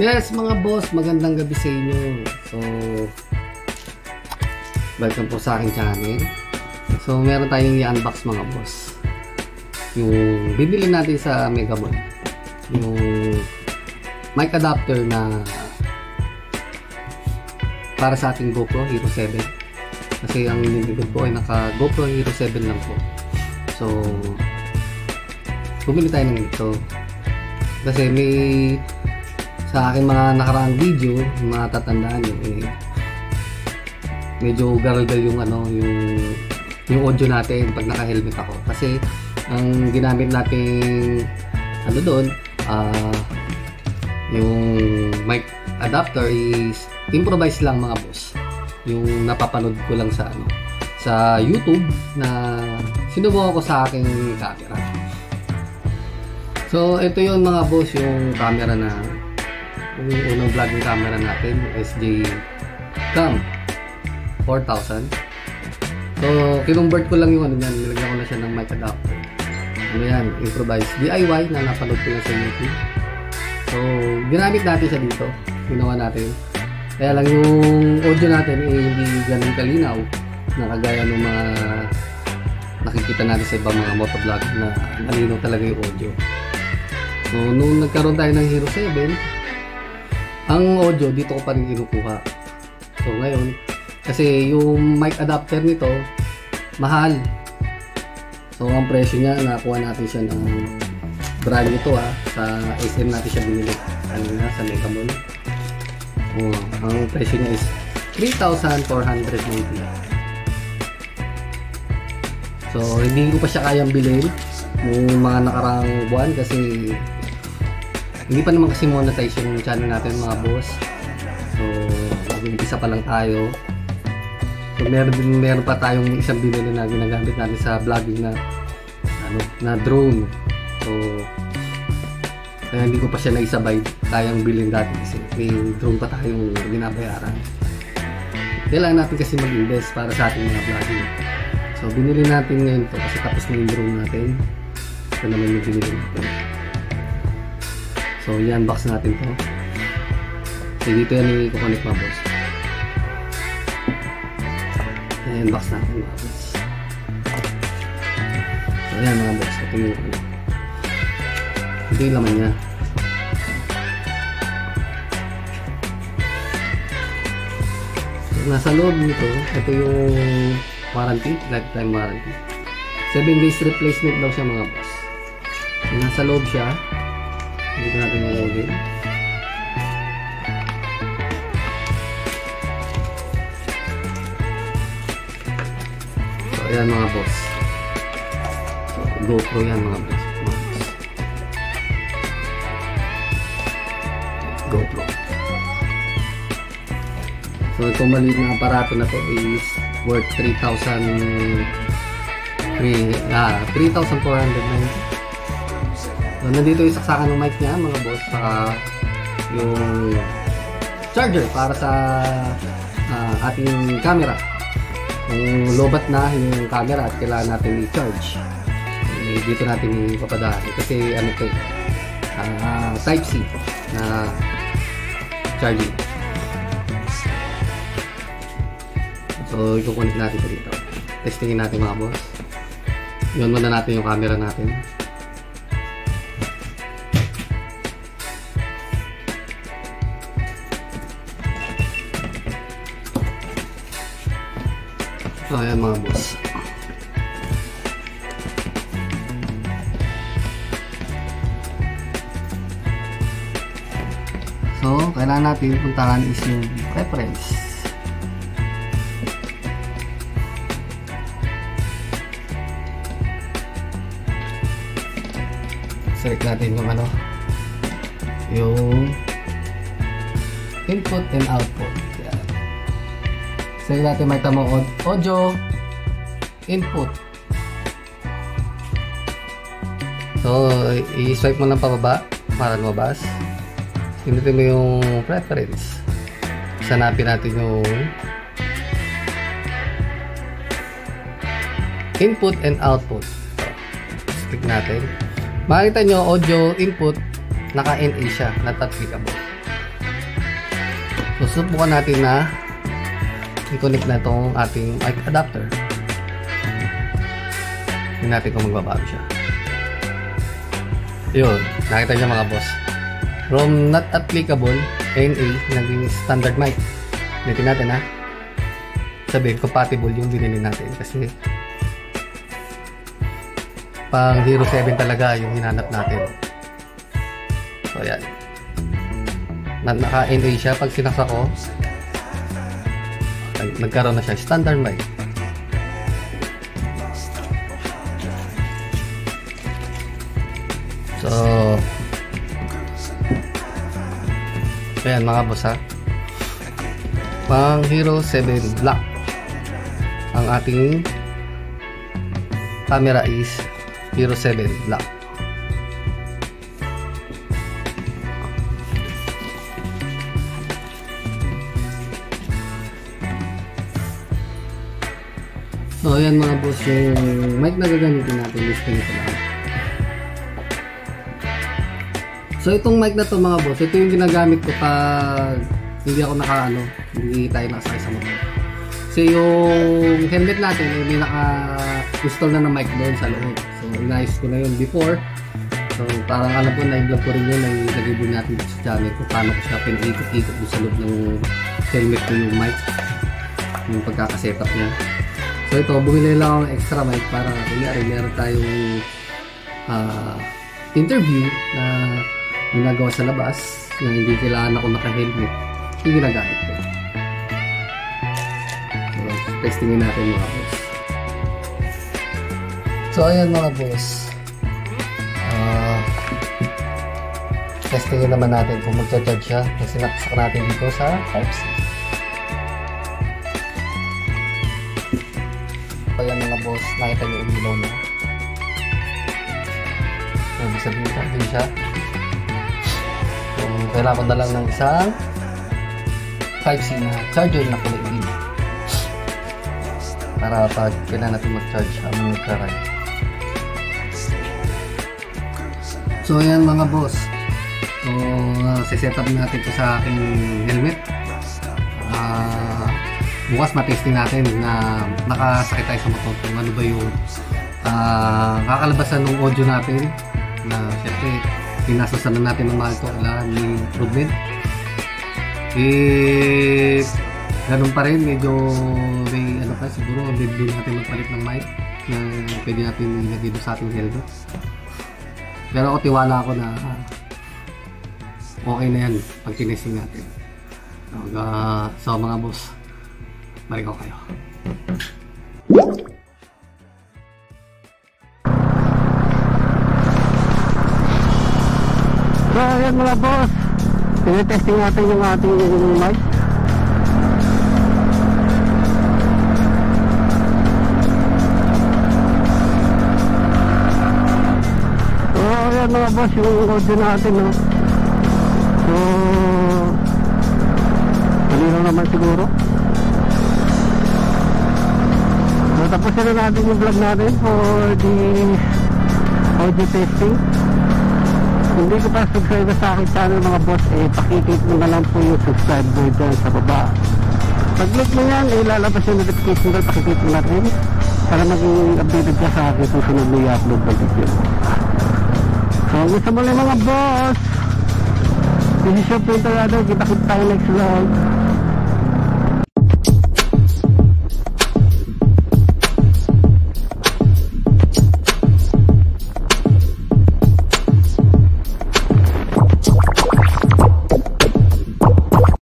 Yes mga boss, magandang gabi sa inyo. So, welcome po sa aking channel. So, meron tayong i-unbox mga boss. Yung bibili natin sa Mega Mall. Yung mic adapter na para sa ating GoPro Hero 7. Kasi ang nilibig ko ay naka GoPro Hero 7 lang po. So, bumili tayo ng ito. Kasi may sa aking mga nakaraang video, matatandaan nyo medyo gargal yung yung audio natin pag naka-helmet ako. Kasi ang ginamit nating doon, yung mic adapter is improvise lang mga boss. Yung napapanood ko lang sa YouTube na sinubukan ko sa aking camera. So ito yung mga boss, yung camera na yung unang vlogging camera natin, SJ Cam 4000. So kinonvert ko lang yung nilagyan ko na siya ng mic adapter. Yan, improvise DIY na napanood ko lang sa YouTube. So ginamit natin siya dito, ginawa natin. Kaya lang yung audio natin hindi ganun kalinaw na kagaya ng mga nakikita natin sa ibang mga motovlog na malinaw talaga yung audio. So nung nagkaroon tayo ng Hero 7, ang audio dito ko pa rin kinukuha. So ngayon, kasi yung mic adapter nito mahal. So ang presyo niya, nakuha natin siya ng brand nito sa SM natin siya binili kanina sa Mega Mall. Ang presyo niya is 3,490. So hindi ko pa siya kayang bilhin yung mga nakarang buwan kasi hindi pa naman kasi monetize yung channel natin mga boss. So mag-umpisa pa lang tayo. So meron pa tayong isang binili na ginagamit natin sa vlogging na drone. So kaya hindi ko pa siya naisabay kayang bilhin dati kasi may drone pa tayong binabayaran. Kailangan natin kasi mag-invest para sa ating mga vlogging. So binili natin ngayon to kasi tapos na yung drone natin. Ito naman yung binili natin. So i-unbox natin to. So dito yan i-connect mga boss. I-unbox natin mga boss. So ayan mga boss, ito yung laman niya. So, nasa loob nito, ito yung warranty, lifetime warranty. 7 days replacement daw siya mga boss. So nasa loob siya. Dito natin yung login. So ayan mga boss. So GoPro yan mga boss. GoPro. So itong maliit na aparato na to is worth 3,490. So, nandito yung saksakan ng mic niya mga boss, saka yung charger para sa ating camera. Kung lobat na yung camera at kailangan natin i-charge, dito natin ipapadaan kasi ito type C na charging. So i-connect natin ito dito, testingin natin mga boss. Yun muna natin yung camera natin. So ayan mga boss. So kailangan natin puntahan is yung preference. Select natin yung input and output. Select natin may tamang audio input. So i-swipe mo lang pababa para lumabas. Pinutin mo yung preference. Hanapin natin yung input and output. So, click natin. Makikita nyo audio input naka-NA siya, not applicable. So subukan natin na i-connect na itong ating mic adapter. Tingnan natin kung magbabago siya. Yun, nakita niyo mga boss. From not applicable, NA, naging standard mic. Ulitin natin ha. Sabihin, compatible yung binili natin kasi pang Hero 7 talaga yung hinanap natin. So yan. Naka-NA siya. Pag sinaksa ko, nagkaroon na siya standard mic. So ayan mga boss ha. Pang Hero 7 Black ang ating camera is Hero 7 Black. So ayan mga boss, yung mic na gagamitin natin is ganito lang. So itong mic na to mga boss, ito yung ginagamit ko pag hindi ako hindi tayo nakasakay sa motor. Kasi yung helmet natin, hindi naka-install na ng mic doon sa loob. So inayos ko na yun before. So parang alam ko, na-vlog ko rin yun, nag-review natin sa channel kung paano ko siya pinag-ikot-ikot sa loob ng helmet ko yung mic, yung pagkakasetup niya. So ito, bumili lang ako ng extra mic para kunyari meron tayong interview na ginagawa sa labas na hindi kailangan ako naka-helmet, yung ginagamit ko. So testingin natin mga boss. So ayan mga boss, testingin naman natin kung magcha-charge siya kasi nakasaka natin dito sa Type-C. Ayan mga boss, nakita nyo umilaw na. Ibig sabihin ka, din siya. So, kailangan ko na lang ng isang Type-C na charger na kulay green. Para pag kailangan natin mag-charge habang nagka-ride. So ayan mga boss. So, siset-up natin ito sa aking helmet. Bukas matesting natin na nakasakit tayo sa motor kung ano ba yung kakalabasan ng audio natin na syempre pinasasan na natin ng mahal ko, kailangan may improvement. Ganun pa rin, medyo may siguro hindi natin magpalit ng mic na pwede natin ilagay doon sa ating helmet. Pero ako tiwala ako na okay na yan pag tinesting natin. So mga boss, balik ako kayo. So ayan mga boss, tinetesting natin yung ating mic. So ayan mga boss, yung audio natin, no? So malinaw naman siguro. Tapos na natin yung vlog natin for the audio testing. Kung hindi ko pa subscribe sa aking channel mga boss, pakiklik mo na lang po yung subscribe mo dyan sa baba. Pag-click mo yan, ilalabas yung notification bell, pakiklik mo natin para maging updated ka sa aking susunod na i-upload ng video. So hanggang sa muli mga boss, this is your Pinto Radar. Kita-kita tayo next vlog.